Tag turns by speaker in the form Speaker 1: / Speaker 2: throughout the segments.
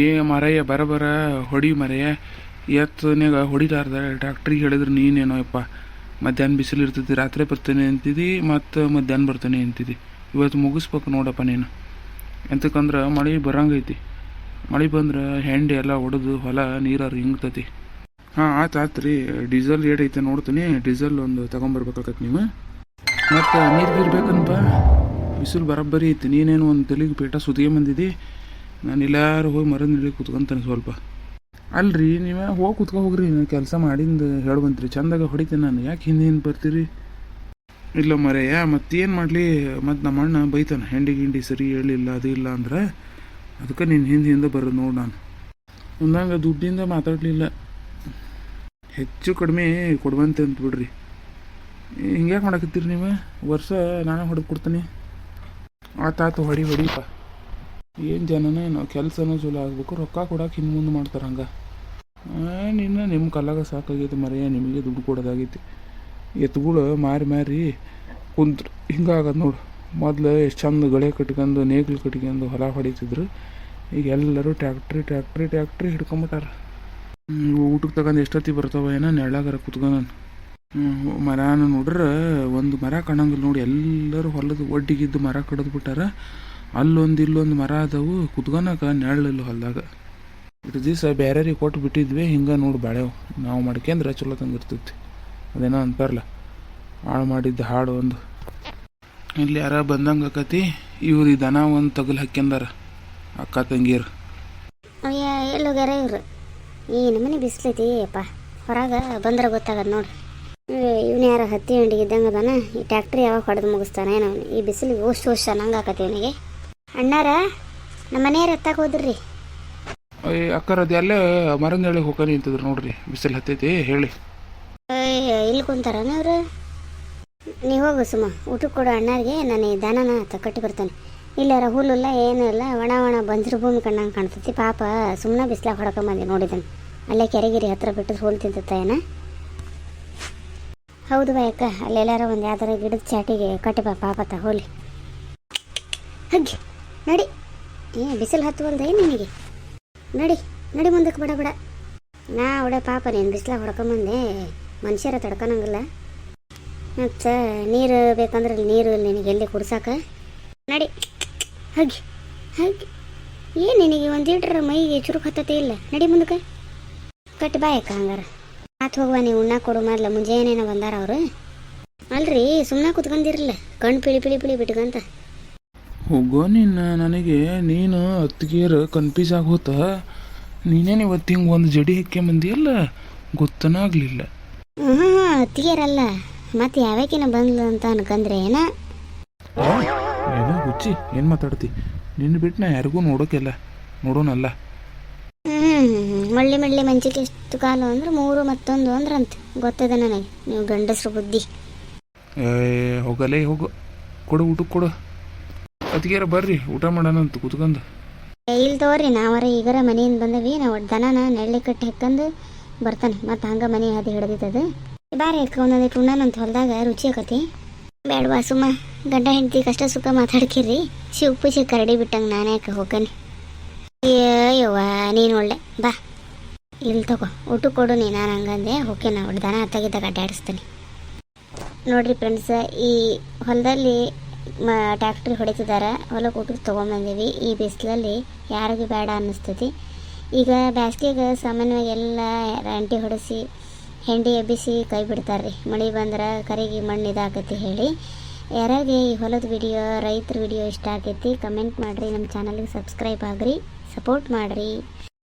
Speaker 1: ಏ ಮರಯ್ಯ ಬರ ಹೊಡಿ ಮರಯ್ಯ ಎತ್ತನ್ಯಾಗ ಹೊಡಿಲಾರ್ದ ಡಾಕ್ಟ್ರಿಗೆ ಹೇಳಿದ್ರೆ ನೀನೇನೋ ಯಪ್ಪ ಮಧ್ಯಾಹ್ನ ಬಿಸಿಲು ಇರ್ತೈತಿ ರಾತ್ರಿ ಬರ್ತೇನೆ ಅಂತಿದ್ದಿ ಮತ್ತು ಮಧ್ಯಾಹ್ನ ಬರ್ತೇನೆ ಅಂತಿದ್ದಿ. ಇವತ್ತು ಮುಗಿಸ್ಬೇಕು ನೋಡಪ್ಪ ನೀನು. ಎಂತಕ್ಕಂದ್ರೆ ಮಳೆ ಬರಂಗೈತಿ. ಮಳೆ ಬಂದ್ರೆ ಹೆಂಡಿ ಎಲ್ಲ ಹೊಡೆದು ಹೊಲ ನೀರಾರು ಹಿಂಗ್ತತಿ. ಹಾಂ ಆಯ್ತು ರೀ. ಡೀಸೆಲ್ ಏಟ್ ಐತೆ ನೋಡ್ತೀನಿ. ಡೀಸೆಲ್ ಒಂದು ತೊಗೊಂಬರ್ಬೇಕಾಗತ್ತೆ ನೀವು. ಮತ್ತು ನೀರು ಬೇಕನ್ಪ. ಬಿಸಿಲು ಬರೋಬ್ಬರಿ ಐತಿ. ನೀನೇನು ಒಂದು ತಲೆಗೆ ಪೇಟ ಸುತ್ತಿಗೆ ಬಂದಿದ್ದಿ. ನಾನು ಎಲ್ಲಾರು ಹೋಗಿ ಮರದ ನೀಡಿ ಕುತ್ಕೊಂತಾನೆ ಸ್ವಲ್ಪ. ಅಲ್ರಿ ನೀವು ಹೋಗಿ ಹೋಗ್ರಿ. ನಾನು ಕೆಲಸ ಮಾಡಿಂದು ಹೇಳ್ಬಂತ್ರಿ ಚಂದಾಗ ಹೊಡಿತೀನಿ ನಾನು. ಯಾಕೆ ಹಿಂದೆ ಬರ್ತೀರಿ? ಇಲ್ಲ ಮರೆಯ ಮತ್ತೇನು ಮಾಡಲಿ. ಮತ್ತು ನಮ್ಮ ಅಣ್ಣ ಬೈತಾನೆ ಹೆಂಡಿ ಗಿಂಡಿ ಸರಿ ಹೇಳಿಲ್ಲ ಅದು ಇಲ್ಲ ಅಂದ್ರೆ. ಅದಕ್ಕೆ ನಿನ್ನ ಹಿಂದೆ ಬರೋದು ನೋಡಿ. ನಾನು ಒಂದಂಗೆ ದುಡ್ಡಿಂದ ಮಾತಾಡಲಿಲ್ಲ. ಹೆಚ್ಚು ಕಡಿಮೆ ಕೊಡುವಂತೆ ಅಂತ ಬಿಡ್ರಿ. ಹಿಂಗ್ಯಾಕೆ ಮಾಡಕತ್ತೀರಿ ನೀವು? ವರ್ಷ ನಾನೇ ಹೊಡೆದು ಕೊಡ್ತೀನಿ. ಆತಾತು ಹೊಡಿಪ್ಪ. ಏನು ಜನನೇ ನಾವು ಕೆಲಸನೂ ಚಲೋ ಆಗ್ಬೇಕು, ರೊಕ್ಕ ಕೊಡೋಕೆ ಹಿಂದೆ ಮುಂದೆ ಮಾಡ್ತಾರೆ. ಹಂಗೆ ನಿಮ್ಮ ಕಲ್ಲಾಗ ಸಾಕಾಗೈತಿ ಮರೆಯ. ನಿಮಗೆ ದುಡ್ಡು ಕೊಡೋದಾಗೈತಿ. ಎತ್ತುಗಳು ಮಾರಿ ಕುಂತ್ರು ಹಿಂಗಾಗದು ನೋಡು. ಮೊದಲು ಎಷ್ಟು ಚಂದ ಗಳೆ ಕಟ್ಕೊಂಡು ನೇಗ್ಲು ಕಟ್ಕೊಂಡು ಹೊಲ ಹೊಡಿತಿದ್ರು. ಈಗ ಎಲ್ಲರೂ ಟ್ಯಾಕ್ಟ್ರಿ ಹಿಡ್ಕೊಂಬಿಟ್ಟಾರ. ಊಟಕ್ಕೆ ತಗೊಂಡು ಎಷ್ಟೊತ್ತಿ ಬರ್ತಾವ ಏನೋ ನೆಳ್ಳಾಗಾರ ಕುತ್ಕೊಂಡು. ಮರನ ನೋಡ್ರೆ ಒಂದು ಮರ ಕಾಣಂಗಿಲ್ಲ ನೋಡಿ. ಎಲ್ಲರೂ ಹೊಲದ ಒಡ್ಡಿಗಿದ್ದು ಮರ ಕಡಿದು ಬಿಟ್ಟಾರ. ಅಲ್ಲೊಂದು ಇಲ್ಲೊಂದು ಮರ ಅದಾವು ಕುತ್ಕೊಳಕ ನೆರಳಿಲ್ಲ ಹೊಲದಾಗ. ಇಷ್ಟು ದಿವಸ ಬೇರೆಯವ್ರಿಗೆ ಕೊಟ್ಟು ಬಿಟ್ಟಿದ್ವಿ. ಹಿಂಗೆ ನೋಡಿ ಬಾಳೆವು ನಾವು ಮಾಡ್ಕೊಂಡ್ರೆ ಚಲೋ ತಂಗಿರ್ತೈತಿ. ಅದೇನೋ ಅಂತಾರಲ್ಲ, ಹಾಳು ಮಾಡಿದ್ದ ಹಾಡು ಒಂದು. ಇಲ್ಲಿ ಯಾರ ಬಂದಂಗೆ ಆಕತಿ. ಇವ್ರು ಈ ದನ ಒಂದು ತಗಲು ಹಾಕ್ಯಂದಾರ ಅಕ್ಕ ತಂಗಿಯರು.
Speaker 2: ಅಯ್ಯ ಎಲ್ಲೋಗ್ಯಾರ ಇವ್ರು? ಈ ನಮ್ಮನೆ ಬಿಸಿಲೈತಿ ಅಪ್ಪ. ಹೊರಗೆ ಬಂದ್ರೆ ಗೊತ್ತಾಗದು ನೋಡಿ. ಇವನು ಯಾರ ಹತ್ತಿ ಹಂಡಿಗೆ ಇದ್ದಂಗೆ ಅದಾನ. ಈ ಟ್ಯಾಕ್ಟ್ರಿ ಯಾವಾಗ ಹೊಡೆದು ಮುಗಿಸ್ತಾನೆ ಏನೋ. ಈ ಬಿಸಿಲಿಗೆ ಓಶ್ ಅನ್ನಂಗೆ ಆಕತಿ ಇವನಿಗೆ. ಅಣ್ಣಾರ ನಮ್ಮ ಮನೆಯವ್ರು ಎತ್ತಾಗ ಹೋದ್ರಿ.
Speaker 1: ಅಕ್ಕರ ಅದು ಅಲ್ಲೇ ಮರದ ಹೇಳಿ ಹೋಗಿ ನಿಂತಿದ್ರು ನೋಡ್ರಿ. ಬಿಸಿಲು ಹತ್ತೈತಿ ಹೇಳಿ.
Speaker 2: ಇಲ್ಲಿ ಕುಂತಾರ ಇವ್ರು. ನೀವು ಹೋಗು ಸುಮ್ಮ ಊಟಕ್ಕೆ ಕೊಡೋ ಅಣ್ಣಾರಿಗೆ. ನಾನು ಈ ದನನ ಕಟ್ಟಿ ಬರ್ತಾನೆ. ಇಲ್ಲಾರ ಹುಲ್ಲಿಲ್ಲ ಏನೂ ಇಲ್ಲ. ಒಣ ಬಂಜರು ಭೂಮಿ ಕಣ್ಣಂಗೆ ಕಾಣ್ತೈತಿ. ಪಾಪ ಸುಮ್ಮನೆ ಬಿಸಿಲಾಗ ಹೊಡ್ಕೊಂಬಂದು ನೋಡಿದ್ದಾನೆ. ಅಲ್ಲೇ ಕೆರೆಗಿರಿ ಹತ್ರ ಬಿಟ್ಟು ಹುಲ್ಲು ತಿಂತತ್ತ ಏನ. ಹೌದು ಬಾಯಕ್ಕ. ಅಲ್ಲೆಲ್ಲಾರ ಒಂದು ಯಾವ್ದಾರ ಗಿಡದ ಚಾಟಿಗೆ ಕಟ್ಟಿ ಪಾಪತ್ತ ಹೋಲಿ. ಹಗ್ಗಿ ನಡಿ. ಬಿಸಿಲು ಹತ್ತುವಲ್ದ ನಿನಗೆ. ನಡಿ ಮುಂದಕ್ಕೆ ಬಿಡ. ನಾ ಅವಡೆ ಪಾಪ ನೀನು ಬಿಸಿಲಾಗ ಹೊಡ್ಕೊಂಬಂದೆ. ಮನುಷ್ಯರ ತಡ್ಕೊಳಂಗಿಲ್ಲ. ಮತ್ತು ನೀರು ಬೇಕಂದ್ರೆ ನೀರು ಇಲ್ಲಿ ನಿನಗೆ ಎಲ್ಲಿ ಕುಡ್ಸಾಕ. ನಡಿ ಹಗ್ಗಿ ಏನು ನಿನಗೆ ಒಂದು ಲೀಟ್ರ್ ಮೈಗೆ ಚುರುಕು ಹತ್ತತೆ ಇಲ್ಲ. ನಡಿ ಮುಂದಕ್ಕೆ ಕಟ್ಟಿ ಬಾಯಕ್ಕ. ಹಂಗಾರ ಆತು ಹೋಗುವ. ನೀವು ಉಣ್ಣಾಕ ಕೊಡು ಮೊದ್ಲು. ಮುಂಜಾನೇನ ಬಂದಾರ ಅವರು. ಅಲ್ರಿ ಸುಮ್ಮನೆ ಕುತ್ಕೊಂಡಿರಲ್ಲ. ಕಣ್ಣು ಪಿಳಿ ಬಿಟ್ಕಂತ
Speaker 1: ಹೋಗೋ ನೀನು. ನನಗೆ ನೀನು ಅತ್ತಿಗೆಯರು ಕನ್ಫ್ಯೂಸ್ ಆಗೋತ. ನೀನೇನು ಇವತ್ತು ಹಿಂಗೆ ಒಂದು ಜಡಿ ಹಾಕ್ಯಂಬಂದಿಯಲ್ಲ, ಗೊತ್ತನ ಆಗಲಿಲ್ಲ.
Speaker 2: ಅತ್ತಿಗೆಯರಲ್ಲ ಮತ್ತೆ ಯಾವ್ಯಾಕಿನ ಬಂದ್ಲು ಅಂತ ಅನ್ಕಂದ್ರೆ ಏನೋ
Speaker 1: ಹುಚ್ಚಿ. ಏನು ಮಾತಾಡ್ತಿ? ನಿನ್ನ ಬಿಟ್ಟು ನಾ ಯಾರಿಗೂ ನೋಡೋನಲ್ಲ.
Speaker 2: ಮಳ್ಳಿ ಮಂಚಿಗೆ ಎಷ್ಟು ಕಾಲು ಅಂದ್ರೆ 3 ಮತ್ತೊಂದು ಅಂದ್ರಂತೆ. ಗೊತ್ತದೆ ನನಗೆ. ನೀವು ಗಂಡಸ್ರು ಬುದ್ಧಿ.
Speaker 1: ಹೋಗಲೇ ಹೋಗು. ಕೊಡು ಊಟಕ್ಕೆ ಕೊಡು. ಅದಕ್ಕೆರ ಬರ್ರಿ ಊಟ ಮಾಡೋಣಂತ ಕೂತ್ಕೊಂಡು.
Speaker 2: ಇಲ್ಲಿ ತಗೋರಿ. ನಾವರ ಈಗರ ಮನೆಯಿಂದ ಬಂದವಿ. ನಾವು ದನನ ನೆಳ್ಳಿ ಕಟ್ಟಿ ಹಾಕೊಂಡು ಬರ್ತಾನೆ. ಮತ್ತು ಹಂಗೆ ಮನೆ ಅದು ಹಿಡ್ದಿತ್ತದು. ಬಾರಿ ಒಂದೊಂದಿಟ್ಟು ಉಣ್ಣನಂತ ಹೊಲದಾಗ ರುಚಿ ಆಕತಿ. ಬೇಡವಾ ಸುಮ್ಮ ಗಂಡ ಹೆಂಡತಿ ಕಷ್ಟ ಸುಖ ಮಾತಾಡ್ಕಿರಿ. ಉಪ್ಪು ಕರಡಿ ಬಿಟ್ಟಂಗೆ ನಾನು ಯಾಕೆ ಹೋಗ್ತಾನೆ. ಅಯ್ಯವ್ವ ನೀನು ಒಳ್ಳೆ ಬಾ. ಇಲ್ಲಿ ತಗೋ ಊಟಕ್ಕೆ ಕೊಡು ನೀ. ನಾನು ಹಂಗಂದೆ ಓಕೆ. ನಾವು ದನ ಅತ್ತಾಗಿದ್ದಾಗ ಅಡ್ಡಾಡಿಸ್ತೀನಿ ನೋಡ್ರಿ ಫ್ರೆಂಡ್ಸ್. ಈ ಹೊಲದಲ್ಲಿ ಟ್ಯಾಕ್ಟ್ರಿ ಹೊಡಿತಿದ್ದಾರೆ. ಹೊಲಕ್ಕೆ ಊಟಕ್ಕೆ ತೊಗೊಂಬಂದೀವಿ. ಈ ಬಿಸಿಲಲ್ಲಿ ಯಾರಿಗೂ ಬೇಡ ಅನ್ನಿಸ್ತೈತಿ. ಈಗ ಬ್ಯಾಸ್ಗೆಗೆ ಸಾಮಾನ್ಯವಾಗಿ ಎಲ್ಲ ರಂಟಿ ಹೊಡಿಸಿ ಹೆಂಡಿ ಎಬ್ಬಿಸಿ ಕೈ ಬಿಡ್ತಾರೆ ರೀ. ಮಳೆ ಬಂದ್ರೆ ಕರಿಗೆ ಮಣ್ಣು ಇದಾಕತಿ ಹೇಳಿ. ಯಾರಿಗೆ ಈ ಹೊಲದ ವಿಡಿಯೋ ರೈತರ ವಿಡಿಯೋ ಇಷ್ಟ ಆಗೈತಿ ಕಮೆಂಟ್ ಮಾಡಿರಿ. ನಮ್ಮ ಚಾನಲ್ಗೆ ಸಬ್ಸ್ಕ್ರೈಬ್ ಆಗ್ರಿ, ಸಪೋರ್ಟ್ ಮಾಡಿರಿ.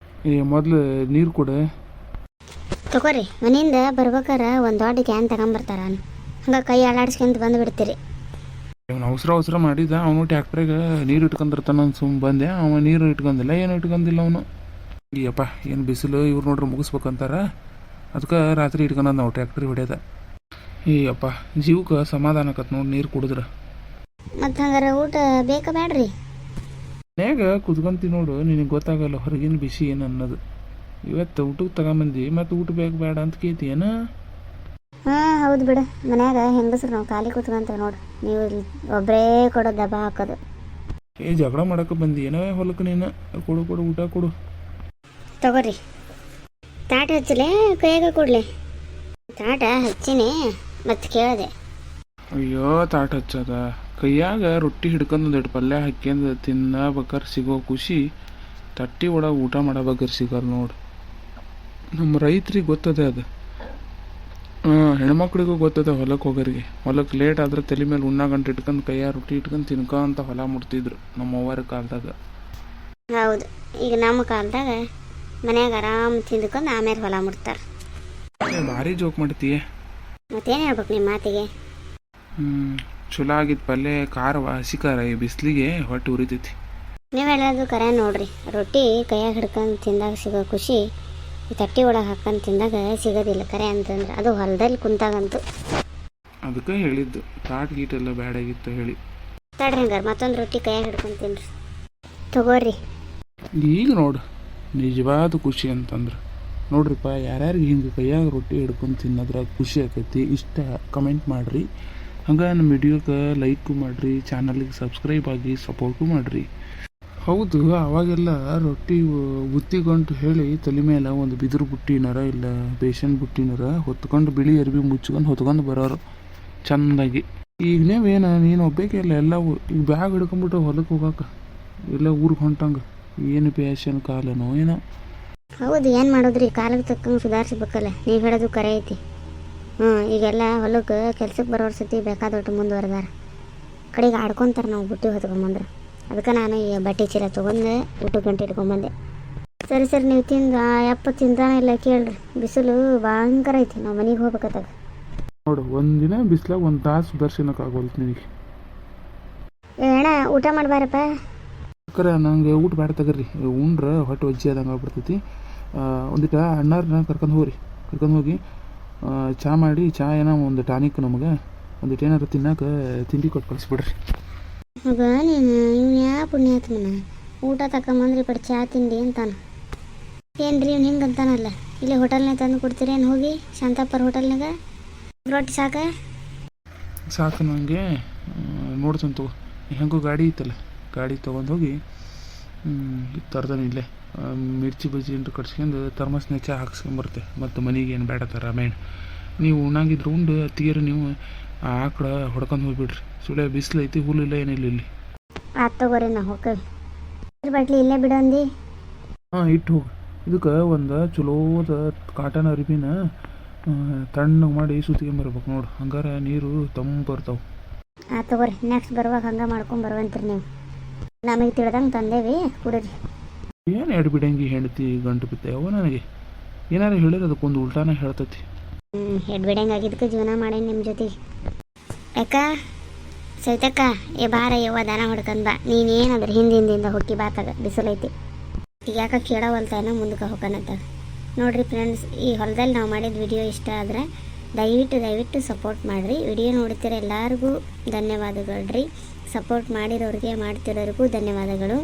Speaker 1: ಮೊದಲು ನೀರು ಕೊಡು.
Speaker 2: ತಗೋರಿ. ಮನೆಯಿಂದ ಬರ್ಬೇಕಾರೆ ಒಂದು ದೊಡ್ಡ ಕ್ಯಾನ್ ತಗೊಂಬರ್ತಾರ. ಹಂಗೆ ಕೈ ಆಡಾಡ್ಸ್ಕೊಂತ ಬಂದುಬಿಡ್ತೀರಿ.
Speaker 1: ಅವ್ನು ಅವಸರ ಮಾಡಿದ. ಅವನು ಟ್ಯಾಕ್ಟ್ರಿಗೆ ನೀರು ಇಟ್ಕೊಂಡಿರ್ತಾನ. ಸುಮ್ಮ ಬಂದೆ. ಅವ ನೀರು ಇಟ್ಕೊಂಡಿಲ್ಲ, ಏನು ಇಟ್ಕೊಂಡಿಲ್ಲ ಅವನು. ಅಯ್ಯಪ್ಪ ಏನು ಬಿಸಿಲು. ಇವ್ರು ನೋಡ್ರಿ ಮುಗಿಸ್ಬೇಕಂತಾರ. ಅದಕ್ಕೆ ರಾತ್ರಿ ಇಟ್ಕೊಂಡ್ ನಾವು ಟ್ಯಾಕ್ಟ್ರಿ ಹೊಡ್ಯದ. ಅಯ್ಯಪ್ಪ ಜೀವಕ್ಕೆ ಸಮಾಧಾನ ಆಕತ್ ನೋಡಿ ನೀರು ಕುಡಿದ್ರೆ.
Speaker 2: ಮತ್ತು ಹಂಗಾರೆ ಊಟ ಬೇಕಾ ಬೇಡ್ರಿ?
Speaker 1: ಮನ್ಯಾಗ ಕುತ್ಕೊಂತಿ ನೋಡು. ನಿನಗೆ ಗೊತ್ತಾಗಲ್ಲ ಹೊರಗಿನ ಬಿಸಿ ಏನು ಅನ್ನೋದು. ಇವತ್ತು ಊಟಕ್ಕೆ ತಗೊಂಬಂದು ಮತ್ತು ಊಟ ಬೇಕು ಬೇಡ ಅಂತ ಕೇಳ್ತಿ ಏನು?
Speaker 2: ಹೌದು ಬಿಡು. ಮನ್ಯಾಗ ಹೆಂಗಸ್ರು ನಾವು ಖಾಲಿ ಕೂತ್ಕೊಂತೇವೆ ನೋಡು. ನೀವು ಒಬ್ಬರೇ ಕೊಡೋ ದಬ್ಬ ಹಾಕೋದು.
Speaker 1: ಜಗಳ ಮಾಡಕ್ಕೆ ಬಂದು ಏನೋ ಹೊಲಕ್ಕೆ ನೀನು. ಕೊಡು ಊಟ ಕೊಡು.
Speaker 2: ತಗೋರಿ. ತಾಟ ಹಚ್ಚಲೆ ಕೈಯಾಗ ಕೊಡ್ಲಿ? ತಾಟ ಹಚ್ಚಿನಿ ಮತ್ತೆ ಕೇಳಿದೆ.
Speaker 1: ಅಯ್ಯೋ ತಾಟ ಹಚ್ಚದ ಕೈಯಾಗ ರೊಟ್ಟಿ ಹಿಡ್ಕೊಂಡು ಒಂದೆರಡು ಪಲ್ಯ ಹಾಕ್ಯಂದು ತಿನ್ನಬೇಕಾರೆ ಸಿಗೋ ಖುಷಿ ತಟ್ಟಿ ಒಳಗೆ ಊಟ ಮಾಡಬೇಕಾರೆ ಸಿಗಲ್ಲ ನೋಡಿ. ನಮ್ಮ ರೈತ್ರಿಗೆ ಗೊತ್ತದೆ ಅದು. ಹೆಣ್ಮಕ್ಳಿಗೂ ಗೊತ್ತದೆ. ಹೊಲಕ್ಕೆ ಹೋಗೋರಿಗೆ ಹೊಲಕ್ಕೆ ಲೇಟ್ ಆದ್ರೆ ತಲೆ ಮೇಲೆ ಉಣ್ಣ ಗಂಟೆ ಇಟ್ಕೊಂಡು ಕೈಯಾಗ ರೊಟ್ಟಿ ಇಟ್ಕೊಂಡು ತಿನ್ಕೊಂತ ಹೊಲ ಮುಡ್ತಿದ್ರು ನಮ್ಮ ಅವ್ವರ ಕಾಲದಾಗ.
Speaker 2: ಹೌದು, ಈಗ ನಮ್ಮ ಕಾಲದಾಗ ಮನ್ಯಾಗ ಆರಾಮ್ ತಿಂದ್ಕೊಂಡು ಆಮೇಲೆ ಹೊಲ ಮುಡ್ತಾರೆ.
Speaker 1: ಭಾರಿ ಜೋಕ್ ಮಾಡ್ತೀಯ.
Speaker 2: ಮತ್ತೇನು ಹೇಳ್ಬೇಕು ನಿಮ್ಮ ಮಾತಿಗೆ?
Speaker 1: ಚಲೋ ಆಗಿದ್ದು ಪಲ್ಯ ಖಾರವ ಹಸಿ ಖಾರ ಈ ಬಿಸಿಲಿಗೆ ಹೊಟ್ಟೆ ಉರಿತೈತಿ.
Speaker 2: ನೀವು ಹೇಳೋದು ಕರೆ ನೋಡ್ರಿ. ರೊಟ್ಟಿ ಕೈಯಾಗ ಹಿಡ್ಕೊಂಡು ತಿಂದಾಗ ಸಿಗೋ ಖುಷಿ ಈ ತಟ್ಟಿ ಒಳಗೆ ಹಾಕೊಂಡು ತಿಂದಾಗ ಸಿಗೋದಿಲ್ಲ. ಕರೆ ಅಂತಂದ್ರೆ ಅದು ಹೊಲದಲ್ಲಿ ಕುಂತಾಗಂತೂ.
Speaker 1: ಅದಕ್ಕೆ ಹೇಳಿದ್ದು ತಾಟ್ ಗೀಟೆಲ್ಲ ಬ್ಯಾಡಾಗಿತ್ತು ಹೇಳಿ.
Speaker 2: ತಡ್ರಿ ಹಂಗಾರೆ ಮತ್ತೊಂದು ರೊಟ್ಟಿ ಕೈಯಾಗ ಹಿಡ್ಕೊಂಡು ತಿನ್ರಿ. ತಗೋರಿ.
Speaker 1: ಈಗ ನೋಡು ನಿಜವಾದ ಖುಷಿ ಅಂತಂದ್ರೆ ನೋಡ್ರಿಪ್ಪ, ಯಾರ್ಯಾರಿಗೆ ಹಿಂಗೆ ಕೈಯಾಗ ರೊಟ್ಟಿ ಹಿಡ್ಕೊಂಡು ತಿನ್ನೋದ್ರಾಗ ಖುಷಿ ಆಕೈತಿ ಇಷ್ಟ ಕಮೆಂಟ್ ಮಾಡಿರಿ. ಹಂಗೆ ನಮ್ಮ ವಿಡಿಯೋಗೆ ಲೈಕು ಮಾಡಿರಿ, ಚಾನಲ್ಗೆ ಸಬ್ಸ್ಕ್ರೈಬ್ ಆಗಿ ಸಪೋರ್ಟು ಮಾಡಿರಿ. ಹೌದು, ಅವಾಗೆಲ್ಲ ರೊಟ್ಟಿ ಉತ್ತಿಗೊಂಡು ಹೇಳಿ ತಲೆ ಮೇಲೆ ಒಂದು ಬಿದಿರು ಬುಟ್ಟಿನರ ಇಲ್ಲ ಬೇಸನ್ ಬುಟ್ಟಿನರ ಹೊತ್ಕೊಂಡು ಬಿಳಿ ಅರ್ಬಿ ಮುಚ್ಕೊಂಡು ಹೊತ್ಕೊಂಡು ಬರೋರು ಚೆಂದಾಗಿ. ಈಗ ನೀವೇನು ನೀನು ಒಬ್ಬೇಕೆಲ್ಲ ಎಲ್ಲವೂ ಈಗ ಬ್ಯಾಗ್ ಹಿಡ್ಕೊಂಬಿಟ್ಟು ಹೊಲಕ್ಕೆ ಹೋಗಕ್ಕೆ ಎಲ್ಲ ಊರಿಗೆ ಹೊಂಟಂಗೆ ಏನು ಪ್ಯಾಶನ್ ಕಾಲನೋ ಏನೋ.
Speaker 2: ಹೌದು, ಏನು ಮಾಡೋದ್ರಿ, ಕಾಲಕ್ಕೆ ತಕ್ಕಂಗೆ ಸುಧಾರಿಸ್ಬೇಕಲ್ಲ. ನೀವು ಹೇಳೋದು ಕರೆ ಐತಿ. ಈಗೆಲ್ಲ ಹೊಲಕ್ಕೆ ಕೆಲ್ಸಕ್ಕೆ ಬರೋರು ಸತಿ ಬೇಕಾದೊಟ್ಟು ಮುಂದುವರೆದಾರ. ಕಡೆಗೆ ಆಡ್ಕೊತಾರೆ ನಾವು ಬುಟ್ಟಿ ಹೊತ್ಕೊಂಬಂದ್ರೆ. ಅದಕ್ಕೆ ನಾನು ಈ ಬಟ್ಟೆ ಚೀಲ ತೊಗೊಂಡು ಊಟ ಗಂಟೆ ಇಟ್ಕೊಂಬಂದೆ. ಸರಿ ಸರಿ, ನೀವು ಯಪ್ಪ ತಿಂತಾನೆ ಇಲ್ಲ ಕೇಳ್ರಿ. ಬಿಸಿಲು ಭಯಂಕರ ಐತಿ. ನಾವು ಮನೆಗೆ ಹೋಗ್ಬೇಕತ್ತಾಗ
Speaker 1: ನೋಡು ಒಂದಿನ ಬಿಸ್ಲಾಗ ಒಂದು ತಾಸು ಬರ್ಸಿನಕ್ಕಾಗೋಲ್ತು ನಿನಗೆ.
Speaker 2: ಅಣ್ಣ ಊಟ ಮಾಡಬಾರಪ್ಪ.
Speaker 1: ಕರೆ ನಂಗೆ ಊಟ ಬೇಡ ತಗರಿ, ಉಂಡ್ರೆ ಹೊಟ್ಟೆ ಒಜ್ಜಿ ಆದಂಗೆ ಆಗ್ಬಿಡ್ತೈತಿ. ಒಂದಿಟ ಅಣ್ಣಾರನ್ನ ಕರ್ಕೊಂಡು ಹೋಗಿ ಚಹಾ ಮಾಡಿ, ಚಹಾ ಏನೋ ಒಂದು ಟಾನಿಕ್ ನಮಗೆ ಒಂದಿಟ್ಟು ಏನಾರು ತಿನ್ನಕ್ಕೆ ತಿಂಡಿ ಕೊಟ್ಟು ಕಳಿಸ್ಬಿಡ್ರಿ.
Speaker 2: ಆಗ ನೀನು ಇವ್ನು ಯಾ ಪುಣ್ಯಾತ್ಮನ ಊಟ ತಗೊಂಬಂದ್ರಿ ಬಟ್ ಚಹಾ ತಿಂಡಿ ಅಂತಾನ. ಏನ್ರಿ ಇವ್ನು ಹಿಂಗೆ ಅಂತಾನಲ್ಲ. ಇಲ್ಲಿ ಹೋಟೆಲ್ನಾಗ ತಂದು ಕೊಡ್ತೀರೇನು? ಹೋಗಿ ಶಾಂತಾಪುರ ಹೋಟೆಲ್ನಾಗ ರೊಟ್ಟಿ ಸಾಕು
Speaker 1: ನನಗೆ. ನೋಡ್ತಾನೆ ತಗೋ, ಹೆಂಗೂ ಗಾಡಿ ಐತಲ್ಲ, ಗಾಡಿ ತೊಗೊಂಡು ಹೋಗಿ ತರ್ದಾನೆ ಇಲ್ಲೇ ಮಿರ್ಚಿ ಬಜ್ಜಿ ಏನಾರು ಕಟ್ಸ್ಕೊಂಡು ಥರ್ಮಸ್ನ ಚಹಾ ಹಾಕ್ಸ್ಕೊಂಬರ್ತೆ. ಮತ್ತು ಮನೆಗೆ ಏನು ಬೇಡ ರಾಮಾಯಣ. ನೀವು ಉಣ್ಣಾಗಿದ್ರು ಉಂಡು ಅತ್ತಿಗೆರು ನೀವು ಆಕಳ ಹೊಡ್ಕೊಂಡು ಹೋಗ್ಬಿಡ್ರಿ. ಸುಳ್ಳೆ ಬಿಸಿಲು ಐತಿ, ಹುಲ್ಲಿಲ್ಲ ಏನಿಲ್ಲ ಇಲ್ಲಿ.
Speaker 2: ಆತ್ ತಗೋರಿ, ನಾ ಹೋಗ್ತೇವೆ. ಬಟ್ಲಿ ಇಲ್ಲೇ ಬಿಡಂದಿ.
Speaker 1: ಇಟ್ಟು ಹೋಗಿ. ಇದಕ್ಕೆ ಒಂದು ಚಲೋದ ಕಾಟನ್ ಅರಿಬಿನ ತಣ್ಣಗೆ ಮಾಡಿ ಸುತ್ಕೊಂಬರ್ಬೇಕು ನೋಡು, ಹಂಗಾರೆ ನೀರು ತಂಪು ಬರ್ತಾವೆ.
Speaker 2: ತಗೋರಿ, ನೆಕ್ಸ್ಟ್ ಬರುವಾಗ ಹಂಗೆ ಮಾಡ್ಕೊಂಡು ಬರುವಂತ್ರಿ. ನೀವು ನಮಗೆ ತಿಳ್ದಂಗೆ ತಂದೇವಿ, ಕುಡೀರಿ.
Speaker 1: ಏನು ಎಡ್ಬಿಡಂಗಿ ಹೆಂಡತಿ ಗಂಟು ಬಿತ್ತೇವ ನನಗೆ. ಏನಾರು ಹೇಳಿದ್ರೆ ಅದಕ್ಕೊಂದು ಉಲ್ಟಾನ ಹೇಳ್ತೈತಿ.
Speaker 2: ಎಡ್ಬಿಡಂಗೆ ಆಗಿದ್ದಕ್ಕೆ ಜೀವನ ಮಾಡೇನಿ ನಿಮ್ಮ ಜೊತೆಗೆ. ಯಾಕ ಸೈತಕ್ಕ ಏ ಬಾರ ಯವ್ವ ದನ ಹೊಡ್ಕೊಂಡ್ ಬಾ. ನೀನೇನಾದ್ರೆ ಹಿಂದಿಂದ ಹೊಕ್ಕಿ ಬಾತಾಗ ಬಿಸಿಲೈತಿ. ಈಗ ಯಾಕೆ ಕೇಳವಲ್ತಾನ ಮುಂದಕ್ಕೆ ಹೋಗೋಣತ್ತಾಗ. ನೋಡಿರಿ ಫ್ರೆಂಡ್ಸ್, ಈ ಹೊಲದಲ್ಲಿ ನಾವು ಮಾಡಿದ ವಿಡಿಯೋ ಇಷ್ಟ ಆದರೆ ದಯವಿಟ್ಟು ಸಪೋರ್ಟ್ ಮಾಡಿರಿ. ವಿಡಿಯೋ ನೋಡ್ತೀರ ಎಲ್ಲರಿಗೂ ಧನ್ಯವಾದಗಳು ರೀ. ಸಪೋರ್ಟ್ ಮಾಡಿರೋರಿಗೆ ಮಾಡ್ತಿರೋರಿಗೂ ಧನ್ಯವಾದಗಳು.